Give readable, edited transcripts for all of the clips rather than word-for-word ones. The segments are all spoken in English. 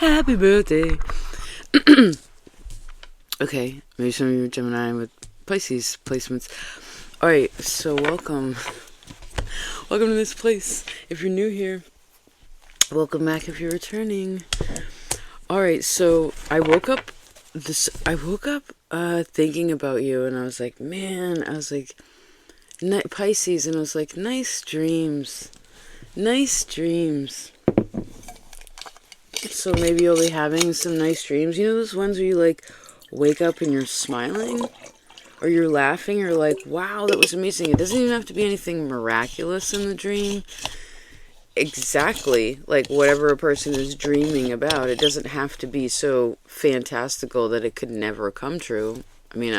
Happy birthday. Okay, maybe some of you are Gemini with Pisces placements. Alright, so welcome. Welcome to this place. If you're new here, welcome back if you're returning. Alright, so I woke up thinking about you, and I was like, Pisces, and I was like, nice dreams. Nice dreams. So maybe you'll be having some nice dreams. You know those ones where you like wake up and you're smiling? Or you're laughing, or like, wow, that was amazing. It doesn't even have to be anything miraculous in the dream. Exactly like whatever a person is dreaming about. It doesn't have to be so fantastical that it could never come true. I mean,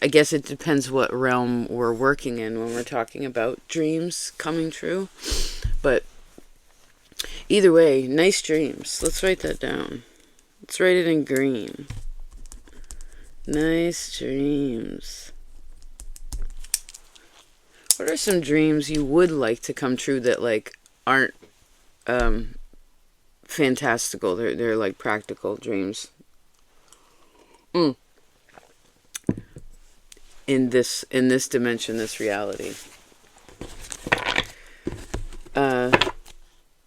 I guess it depends what realm we're working in when we're talking about dreams coming true. But either way, nice dreams. Let's write that down. Let's write it in green. Nice dreams. What are some dreams you would like to come true that like aren't fantastical? They're like practical dreams. In this dimension, this reality.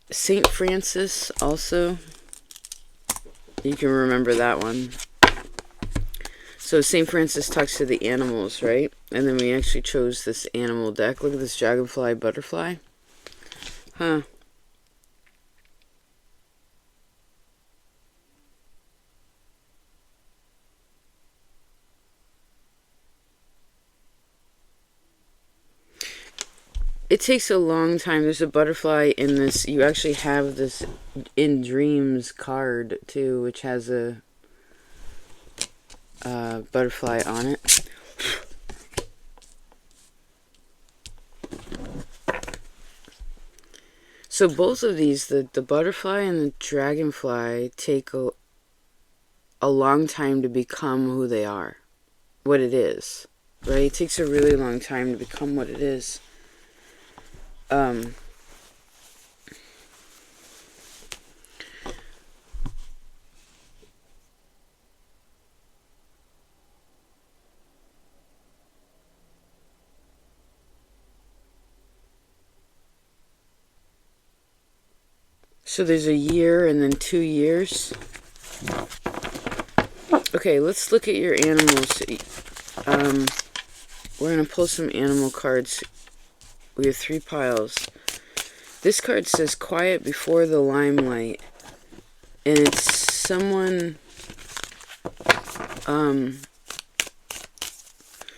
Saint Francis also. You can remember that one. So St. Francis talks to the animals, right? And then we actually chose this animal deck. Look at this dragonfly, butterfly. Huh. It takes a long time. There's a butterfly in this. You actually have this in dreams card, too, which has a butterfly on it. So both of these, the butterfly and the dragonfly, take a long time to become who they are, what it is, right? It takes a really long time to become what it is. So there's a year and then 2 years. Okay, let's look at your animals. We're going to pull some animal cards. We have 3 piles. This card says quiet before the limelight. And it's someone...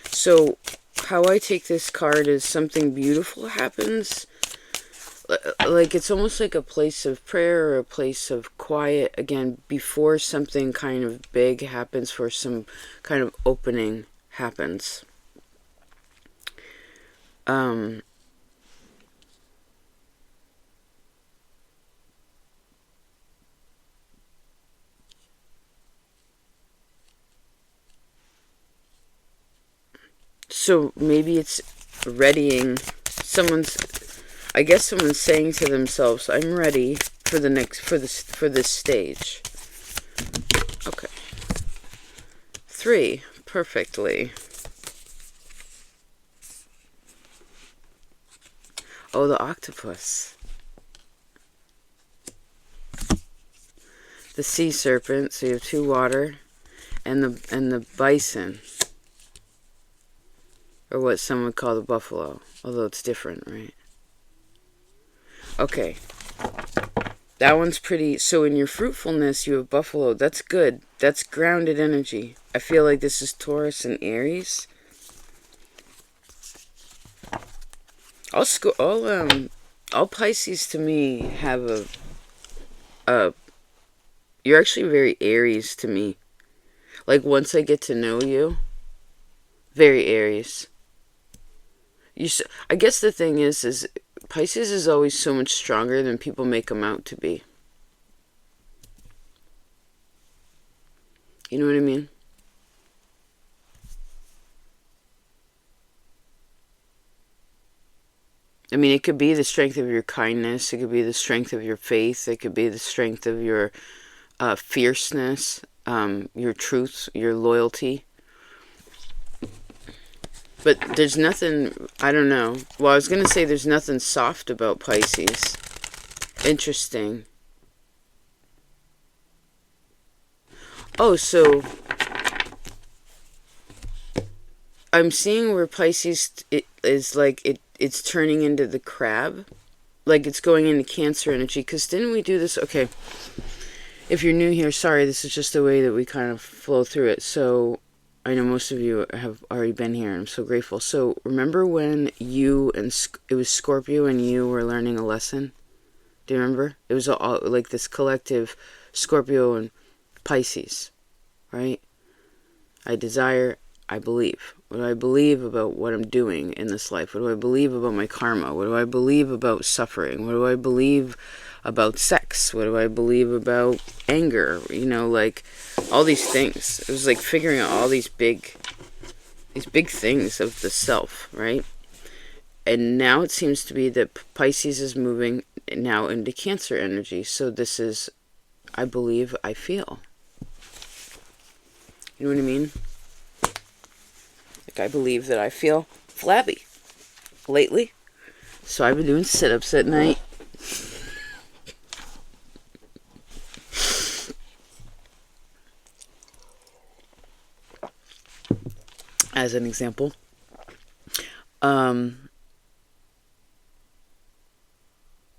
So how I take this card is something beautiful happens. Like it's almost like a place of prayer or a place of quiet, again, before something kind of big happens, for some kind of opening happens. So maybe it's readying someone's saying to themselves, I'm ready for the next, for this stage. Okay. 3, perfectly. Oh, the octopus. The sea serpent, so you have 2 water, and the bison. Or what some would call the buffalo, although it's different, right? Okay. That one's pretty. So in your fruitfulness, you have buffalo. That's good. That's grounded energy. I feel like this is Taurus and Aries. All Pisces to me have you're actually very Aries to me. Like once I get to know you, very Aries. I guess the thing is Pisces is always so much stronger than people make them out to be. You know what I mean? I mean, it could be the strength of your kindness. It could be the strength of your faith. It could be the strength of your fierceness, your truth, your loyalty. But there's nothing, I don't know. Well, I was going to say there's nothing soft about Pisces. Interesting. Oh, so I'm seeing where Pisces is like it's turning into the crab. Like it's going into Cancer energy. Because didn't we do this? Okay. If you're new here, sorry, this is just the way that we kind of flow through it. So I know most of you have already been here, and I'm so grateful. So remember when you and it was Scorpio and you were learning a lesson? Do you remember? It was all like this collective Scorpio and Pisces, right? I desire, I believe. What do I believe about what I'm doing in this life? What do I believe about my karma? What do I believe about suffering? What do I believe about sex? What do I believe about anger? You know, like all these things. It was like figuring out all these big things of the self, right? And now it seems to be that Pisces is moving now into Cancer energy. So this is, I believe, I feel. You know what I mean? Like I believe that I feel flabby lately. So I've been doing sit-ups at night. As an example.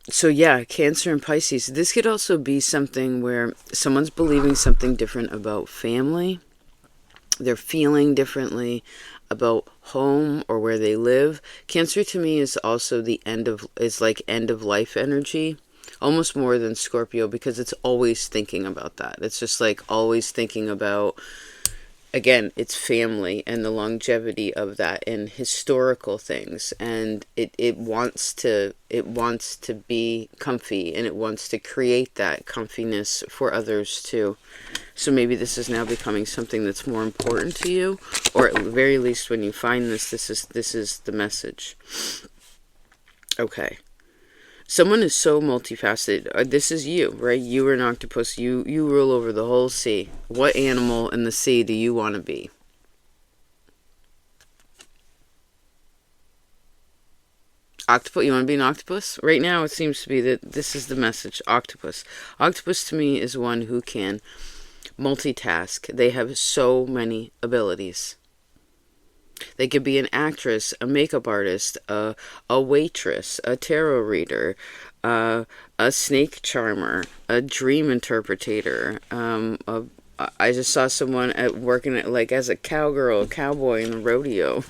So yeah, Cancer and Pisces. This could also be something where someone's believing something different about family. They're feeling differently about home or where they live. Cancer to me is also like end of life energy. Almost more than Scorpio, because it's always thinking about that. It's just like always thinking about, again, it's family and the longevity of that and historical things, and it wants to be comfy, and it wants to create that comfiness for others too. So maybe this is now becoming something that's more important to you, or at the very least when you find this is the message. Okay. Someone is so multifaceted. This is you, right? You are an octopus. You rule over the whole sea. What animal in the sea do you want to be? Octopus? You want to be an octopus? Right now it seems to be that this is the message. Octopus. Octopus to me is one who can multitask. They have so many abilities. They could be an actress, a makeup artist, a waitress, a tarot reader, a snake charmer, a dream interpreter. I just saw someone working like as a cowgirl, a cowboy in a rodeo.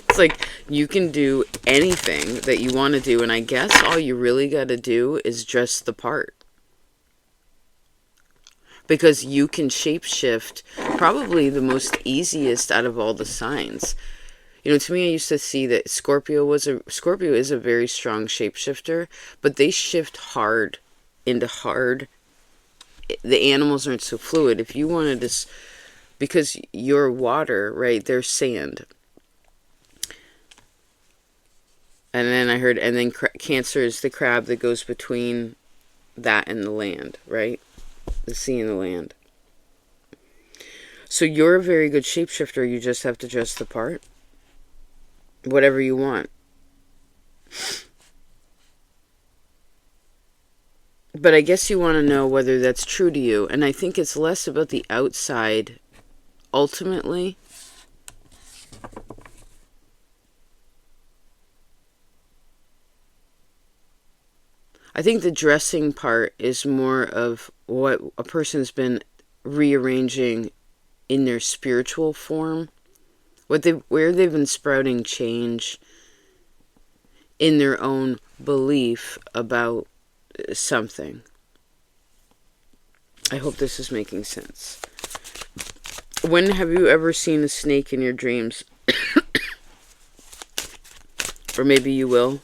It's like you can do anything that you want to do, and I guess all you really got to do is dress the part. Because you can shapeshift, probably the most easiest out of all the signs. You know, to me, I used to see that Scorpio is a very strong shapeshifter, but they shift hard into hard. The animals aren't so fluid. If you wanted to, because you're water, right? They're sand. And then I heard, and then Cancer is the crab that goes between that and the land, right? The sea and the land. So you're a very good shapeshifter. You just have to dress the part. Whatever you want. But I guess you want to know whether that's true to you. And I think it's less about the outside, ultimately. I think the dressing part is more of what a person's been rearranging in their spiritual form. Where they've been sprouting change in their own belief about something. I hope this is making sense. When have you ever seen a snake in your dreams? Or maybe you will.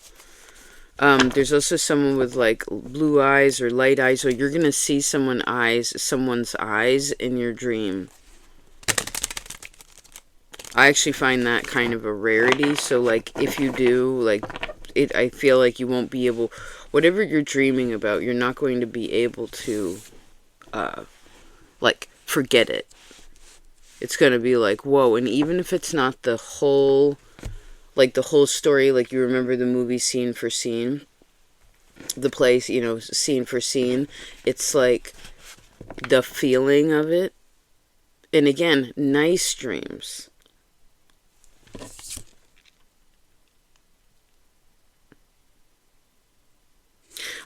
There's also someone with like blue eyes or light eyes, or you're gonna see someone's eyes in your dream. I actually find that kind of a rarity. So like if you do, like I feel like you won't be able, whatever you're dreaming about, you're not going to be able to, like, forget it. It's going to be like, whoa. And even if it's not the whole, like, the whole story, like, you remember the movie scene for scene, the place, you know, scene for scene, it's like the feeling of it. And again, nice dreams.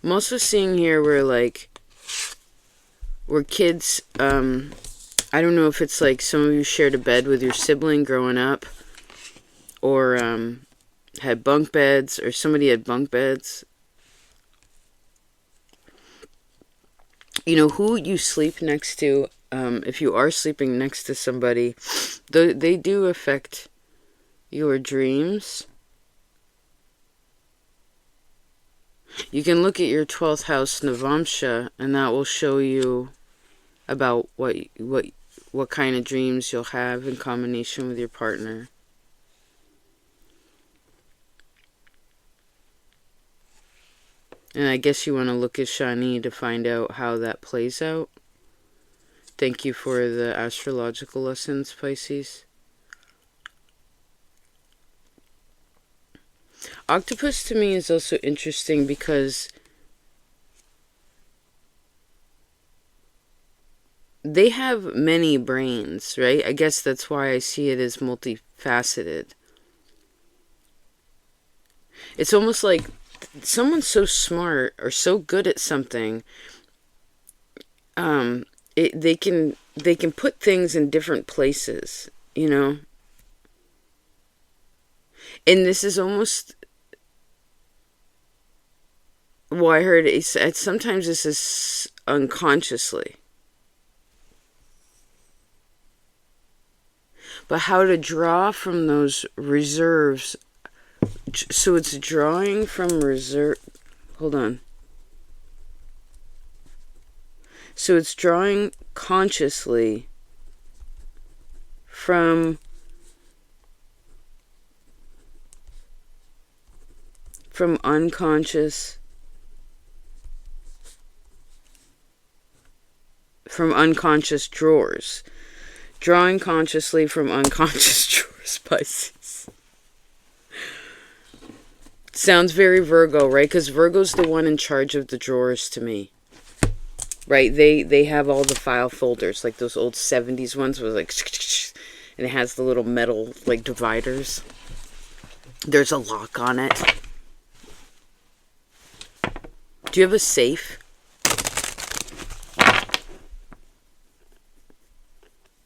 I'm also seeing here where kids, I don't know if it's like some of you shared a bed with your sibling growing up, or had bunk beds, or somebody had bunk beds. You know, who you sleep next to, if you are sleeping next to somebody, they do affect your dreams. You can look at your 12th house Navamsha, and that will show you about what kind of dreams you'll have in combination with your partner. And I guess you want to look at Shani to find out how that plays out. Thank you for the astrological lessons, Pisces. Octopus to me is also interesting because they have many brains, right? I guess that's why I see it as multifaceted. It's almost like someone's so smart or so good at something, they can put things in different places, you know? And this is almost, well, I heard sometimes this is unconsciously. But how to draw from those reserves. So it's drawing from reserve. Hold on. So it's drawing consciously from unconscious, drawers. Drawing consciously from unconscious drawers, Pisces. Sounds very Virgo, right? Because Virgo's the one in charge of the drawers to me. Right? They have all the file folders, like those old 70s ones with like, and it has the little metal like dividers. There's a lock on it. Do you have a safe?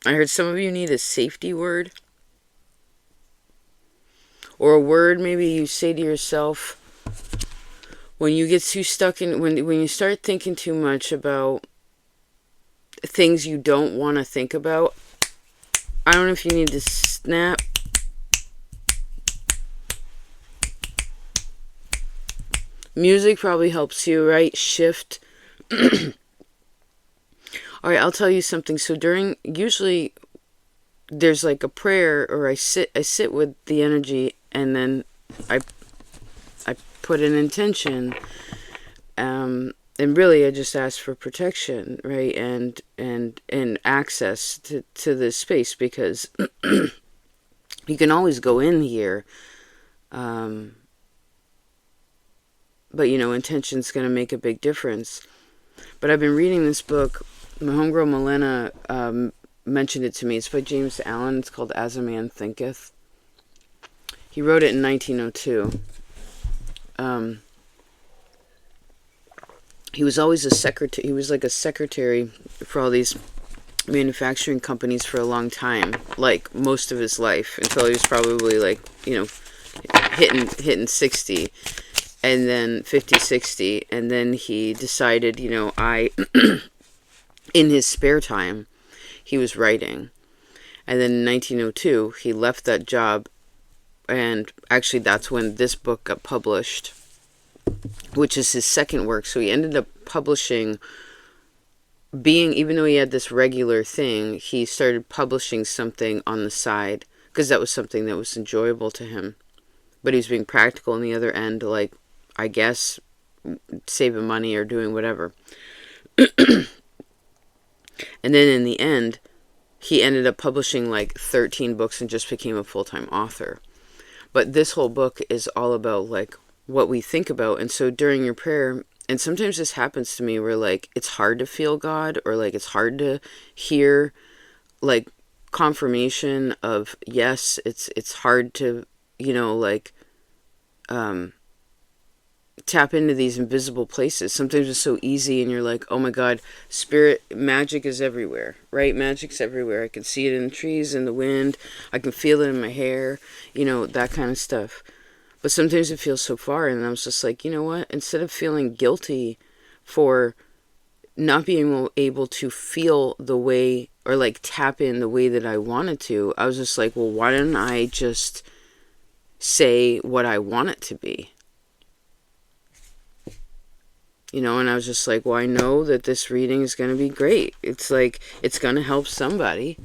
I heard some of you need a safety word. Or a word maybe you say to yourself when you get too stuck in, when you start thinking too much about things you don't want to think about. I don't know if you need to snap. Music probably helps you, right? Shift. All right, I'll tell you something. So usually there's like a prayer, or I sit with the energy, and then I put an intention, and really I just ask for protection, right, and access to this space, because you can always go in here, but you know, intention's going to make a big difference. But I've been reading this book. My homegirl Milena mentioned it to me. It's by James Allen. It's called As a Man Thinketh. He wrote it in 1902. He was always a secretary. He was like a secretary for all these manufacturing companies for a long time, like most of his life, until he was probably like, you know, hitting 60, and then 50, 60, and then he decided, you know, in his spare time, he was writing. And then in 1902, he left that job, and actually that's when this book got published, which is his second work. So he ended up publishing, even though he had this regular thing, he started publishing something on the side, because that was something that was enjoyable to him. but he's being practical on the other end, like, I guess, saving money or doing whatever. And then in the end, he ended up publishing like 13 books and just became a full-time author. But this whole book is all about like what we think about. And so during your prayer, and sometimes this happens to me where like it's hard to feel God, or like it's hard to hear like confirmation of yes, it's hard to, like tap into these invisible places. Sometimes it's so easy and you're like, oh my God, spirit, magic is everywhere, right? Magic's everywhere. I can see it in the trees, in the wind. I can feel it in my hair, that kind of stuff. But sometimes it feels so far, and I was just like, you know what? Instead of feeling guilty for not being able to feel the way, or like tap in the way that I wanted to, I was just like, well, why don't I just say what I want it to be? And I was just like, well, I know that this reading is going to be great. It's like, it's going to help somebody,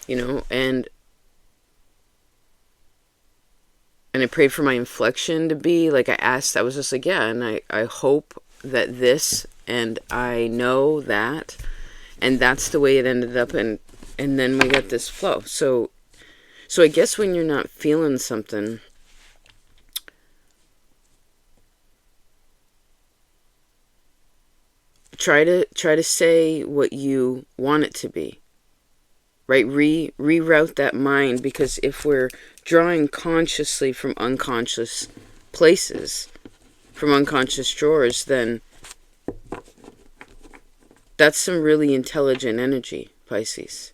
and I prayed for my inflection to be, like, I was just like, yeah, and I hope that this, and I know that, and that's the way it ended up, and then we got this flow. So I guess when you're not feeling something, try to say what you want it to be, right? Reroute that mind, because if we're drawing consciously from unconscious places, from unconscious drawers, then that's some really intelligent energy, Pisces.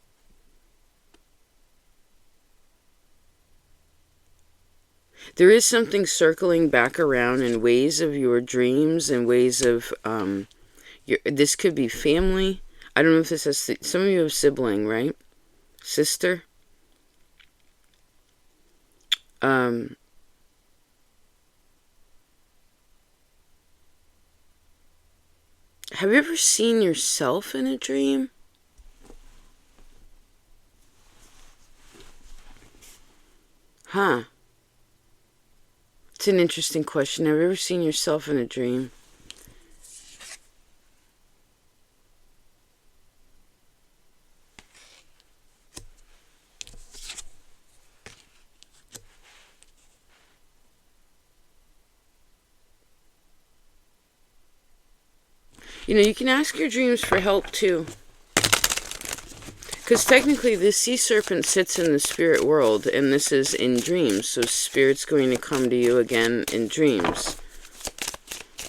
There is something circling back around in ways of your dreams and ways of this could be family. I don't know if this has, some of you have sibling, right? Sister. Have you ever seen yourself in a dream? Huh. It's an interesting question. Have you ever seen yourself in a dream? You can ask your dreams for help too. Because technically this sea serpent sits in the spirit world, and this is in dreams. So spirit's going to come to you again in dreams.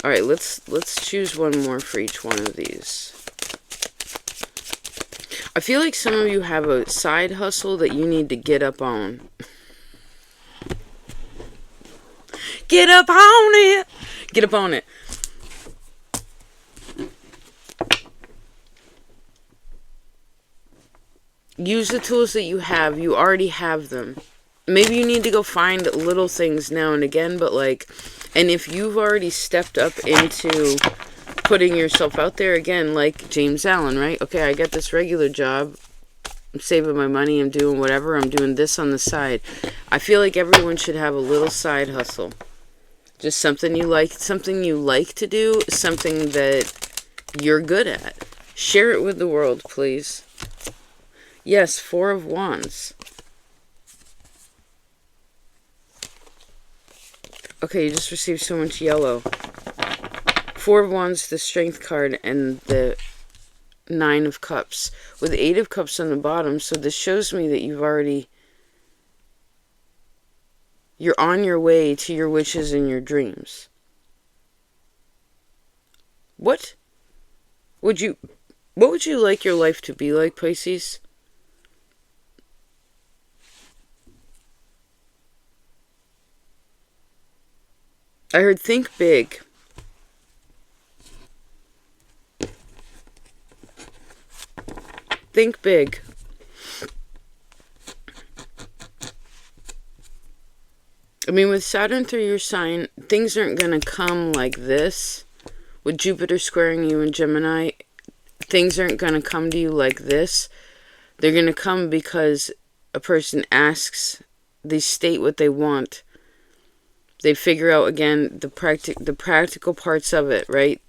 Alright, let's choose one more for each one of these. I feel like some of you have a side hustle that you need to get up on. Get up on it! Get up on it. Use the tools that you have. You already have them. Maybe you need to go find little things now and again, but like, and if you've already stepped up into putting yourself out there again, like James Allen, right? Okay, I got this regular job. I'm saving my money. I'm doing whatever. I'm doing this on the side. I feel like everyone should have a little side hustle. Just something you like to do, something that you're good at. Share it with the world, please. Yes, 4 of Wands. Okay, you just received so much yellow. 4 of Wands, the Strength card, and the 9 of Cups. With 8 of Cups on the bottom, so this shows me that you're on your way to your wishes and your dreams. What would you like your life to be like, Pisces? I heard think big. Think big. I mean, with Saturn through your sign, things aren't going to come like this. With Jupiter squaring you in Gemini, things aren't going to come to you like this. They're going to come because a person asks They state what they want. They figure out, again, the practical parts of it, right?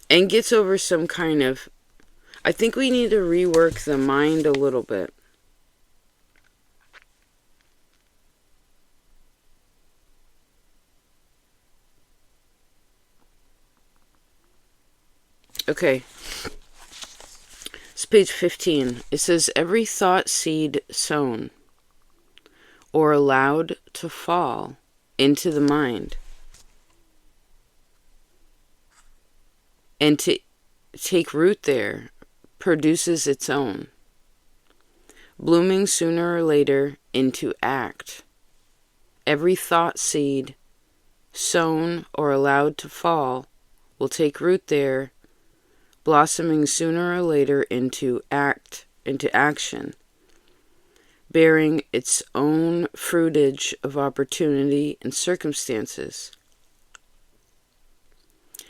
And gets over some kind of... I think we need to rework the mind a little bit. Okay. It's page 15. It says, every thought seed sown or allowed to fall into the mind and to take root there produces its own, blooming sooner or later into act. Every thought seed sown or allowed to fall will take root there, blossoming sooner or later into action, bearing its own fruitage of opportunity and circumstances.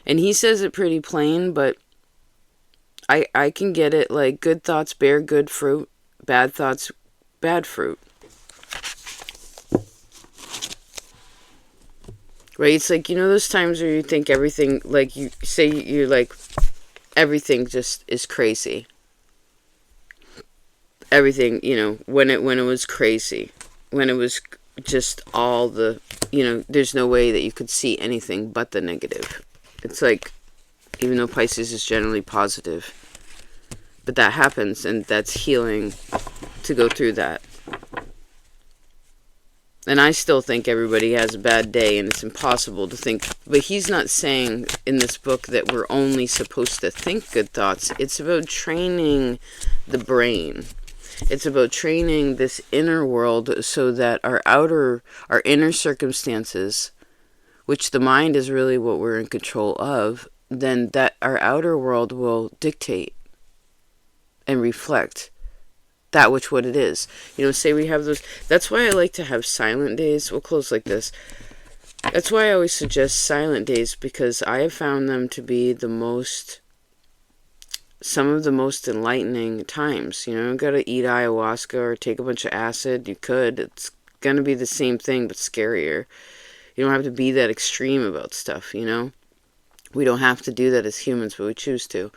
And he says it pretty plain, but I can get it. Like, good thoughts bear good fruit, bad thoughts, bad fruit. Right? It's like, those times where you think everything, like, you say you're like, everything just is crazy. Everything, when it was crazy. When it was just all the, there's no way that you could see anything but the negative. It's like, even though Pisces is generally positive, but that happens, and that's healing to go through that. And I still think everybody has a bad day, and it's impossible to think. But he's not saying in this book that we're only supposed to think good thoughts. It's about training the brain. It's about training this inner world so that our inner circumstances, which the mind is really what we're in control of, then that our outer world will dictate and reflect that which what it is. Say we have those... That's why I like to have silent days. We'll close like this. That's why I always suggest silent days, because I have found them to be some of the most enlightening times. You don't gotta eat ayahuasca or take a bunch of acid. You could. It's gonna be the same thing, but scarier. You don't have to be that extreme about stuff, We don't have to do that as humans, but we choose to.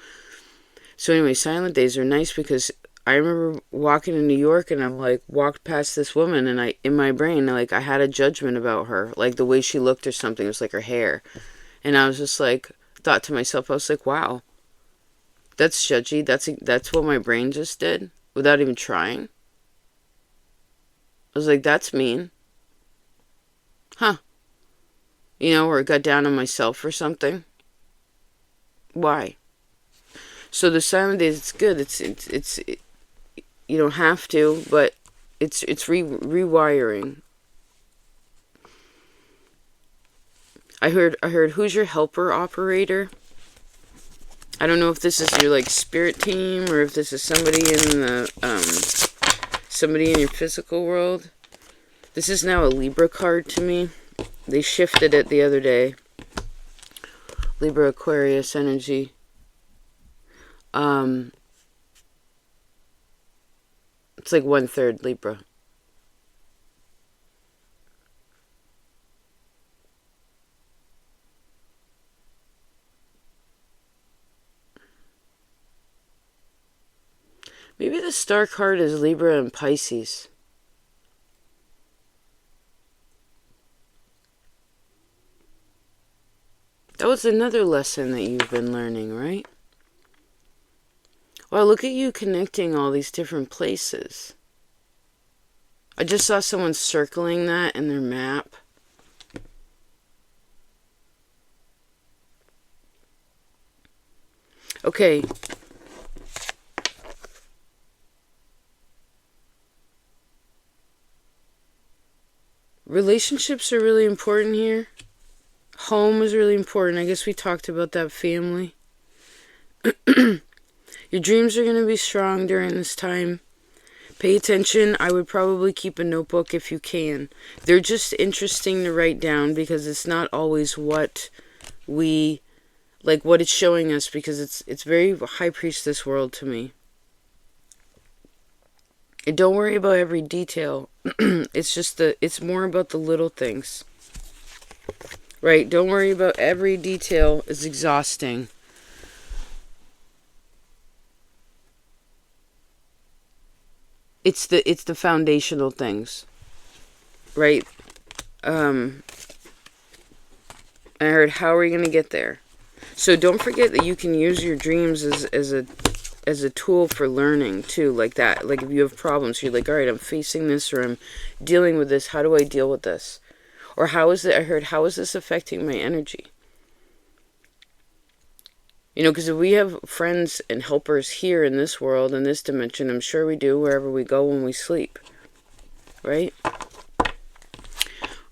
So anyway, silent days are nice because I remember walking in New York and I'm like, walked past this woman and in my brain, like, I had a judgment about her. Like the way she looked or something. It was like her hair. And I was just like, thought to myself, I was like, wow, that's judgy. That's what my brain just did without even trying. I was like, that's mean. Huh. Or it got down on myself or something. Why? So the silent days, it's good. It's you don't have to, but it's rewiring. I heard who's your helper operator? I don't know if this is your like spirit team or if this is somebody in your physical world. This is now a Libra card to me. They shifted it the other day. Libra Aquarius energy. It's like 1/3 Libra. Maybe the star card is Libra and Pisces. That was another lesson that you've been learning, right? Wow, look at you connecting all these different places. I just saw someone circling that in their map. Okay. Relationships are really important here. Home is really important. I guess we talked about that, family. Your dreams are going to be strong during this time. Pay attention. I would probably keep a notebook if you can. They're just interesting to write down because it's not always what what it's showing us, because it's very High Priestess world to me. And don't worry about every detail. It's more about the little things. Right? Don't worry about every detail. It's exhausting. It's the foundational things. Right? I heard, how are you going to get there? So don't forget that you can use your dreams as a tool for learning too, like that. Like if you have problems, you're like, all right, I'm facing this, or I'm dealing with this. How do I deal with this? Or how is this affecting my energy? You know, because if we have friends and helpers here in this world, in this dimension, I'm sure we do wherever we go when we sleep. Right?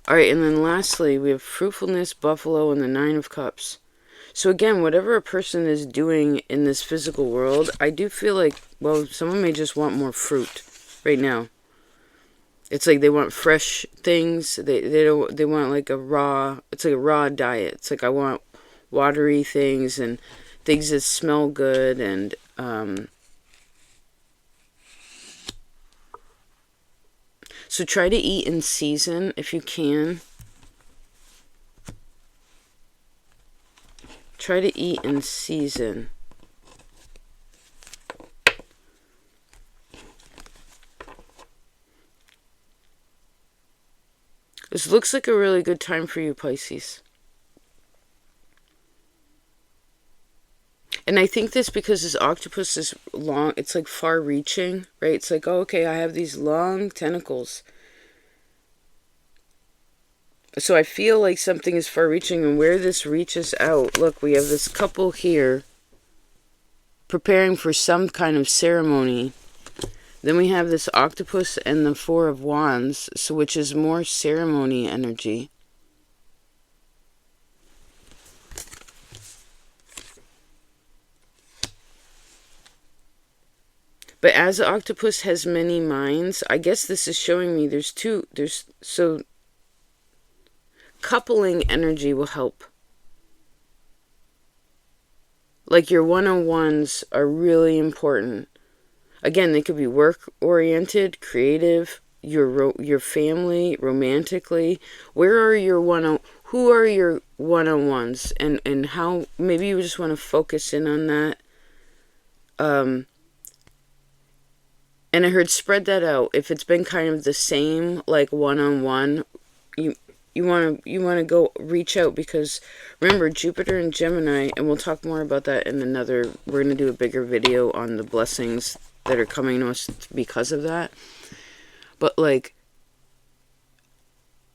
Alright, and then lastly, we have fruitfulness, buffalo, and the 9 of cups. So again, whatever a person is doing in this physical world, I do feel like, well, someone may just want more fruit right now. It's like they want fresh things. They want like it's like a raw diet. It's like, I want watery things and things that smell good, and so try to eat in season if you can. Try to eat in season. This looks like a really good time for you, Pisces. And I think this because this octopus is long, it's like far reaching, right? It's like, oh, okay, I have these long tentacles. So I feel like something is far reaching, and where this reaches out, look, we have this couple here preparing for some kind of ceremony. Then we have this octopus and the 4 of Wands, so which is more ceremony energy. But as the octopus has many minds, I guess this is showing me so coupling energy will help. Like your one-on-ones are really important. Again, they could be work-oriented, creative, your family, romantically. Who are your one-on-ones? And how, maybe you just want to focus in on that. And I heard spread that out. If it's been kind of the same, like one-on-one, you want to go reach out, because remember, Jupiter and Gemini, and we'll talk more about that in we're going to do a bigger video on the blessings that are coming to us because of that. But like,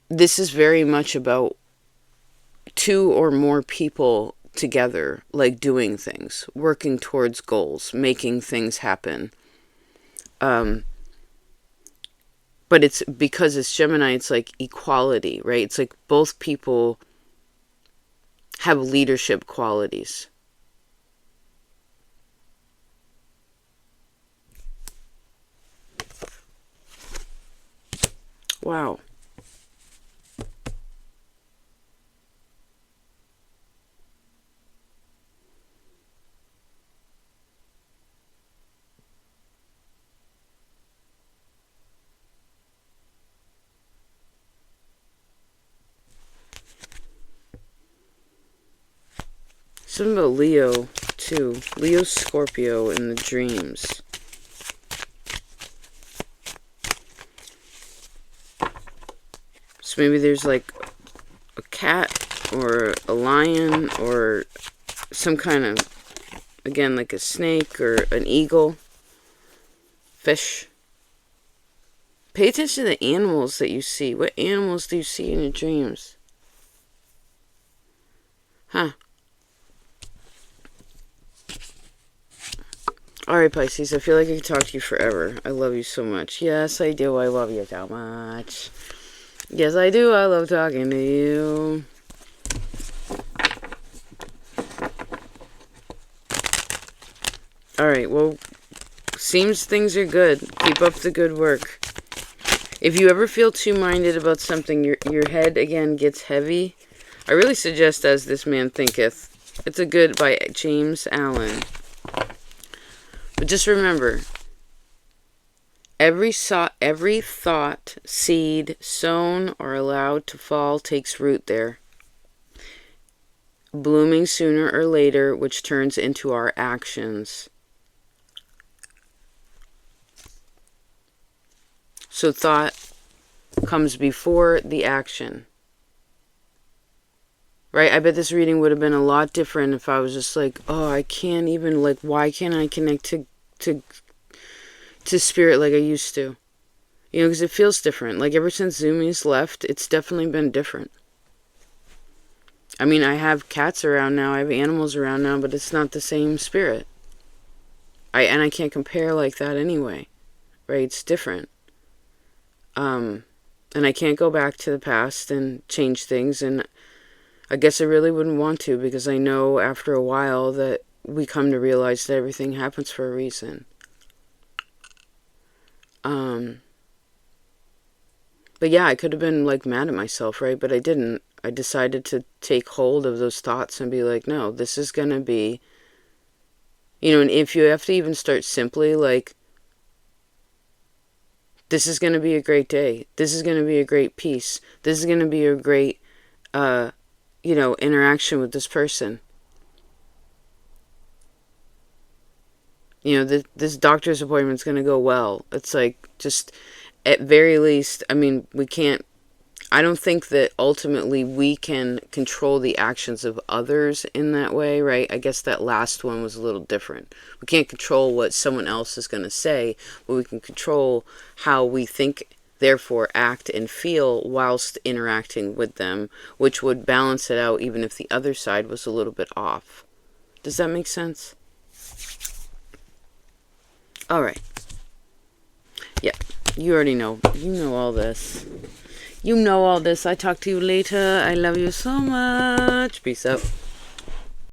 this is very much about 2 or more people together, like doing things, working towards goals, making things happen. But it's because it's Gemini, it's like equality, right? It's like both people have leadership qualities. Wow. Something about Leo, too. Leo, Scorpio in the dreams. So maybe there's like a cat or a lion or some kind of, again, like a snake or an eagle, fish. Pay attention to the animals that you see. What animals do you see in your dreams? Huh. Alright, Pisces, I feel like I could talk to you forever. I love you so much. Yes, I do. I love you so much. Yes, I do. I love talking to you. Alright, well, seems things are good. Keep up the good work. If you ever feel two-minded about something, your head, again, gets heavy, I really suggest As This Man Thinketh. It's a good by James Allen. But just remember, Every thought, seed, sown or allowed to fall takes root there, blooming sooner or later, which turns into our actions. So thought comes before the action. Right? I bet this reading would have been a lot different if I was just like, oh, I can't even, like, why can't I connect to spirit like I used to? You know, because it feels different. Like, ever since Zoomies left, it's definitely been different. I mean, I have cats around now, I have animals around now, but it's not the same spirit. And I can't compare like that anyway. Right? It's different. And I can't go back to the past and change things, and I guess I really wouldn't want to, because I know after a while that we come to realize that everything happens for a reason. But yeah, I could have been like mad at myself, right? But I didn't. I decided to take hold of those thoughts and be like, no, this is going to be, you know, and if you have to even start simply, like, this is going to be a great day. This is going to be a great piece. This is going to be a great, you know, interaction with this person. You know, this doctor's appointment's going to go well. It's like, just, at very least, I mean, I don't think that ultimately we can control the actions of others in that way, right? I guess that last one was a little different. We can't control what someone else is going to say, but we can control how we think, therefore act and feel whilst interacting with them, which would balance it out even if the other side was a little bit off. Does that make sense? All right. Yeah, you already know. You know all this. You know all this. I talk to you later. I love you so much. Peace out.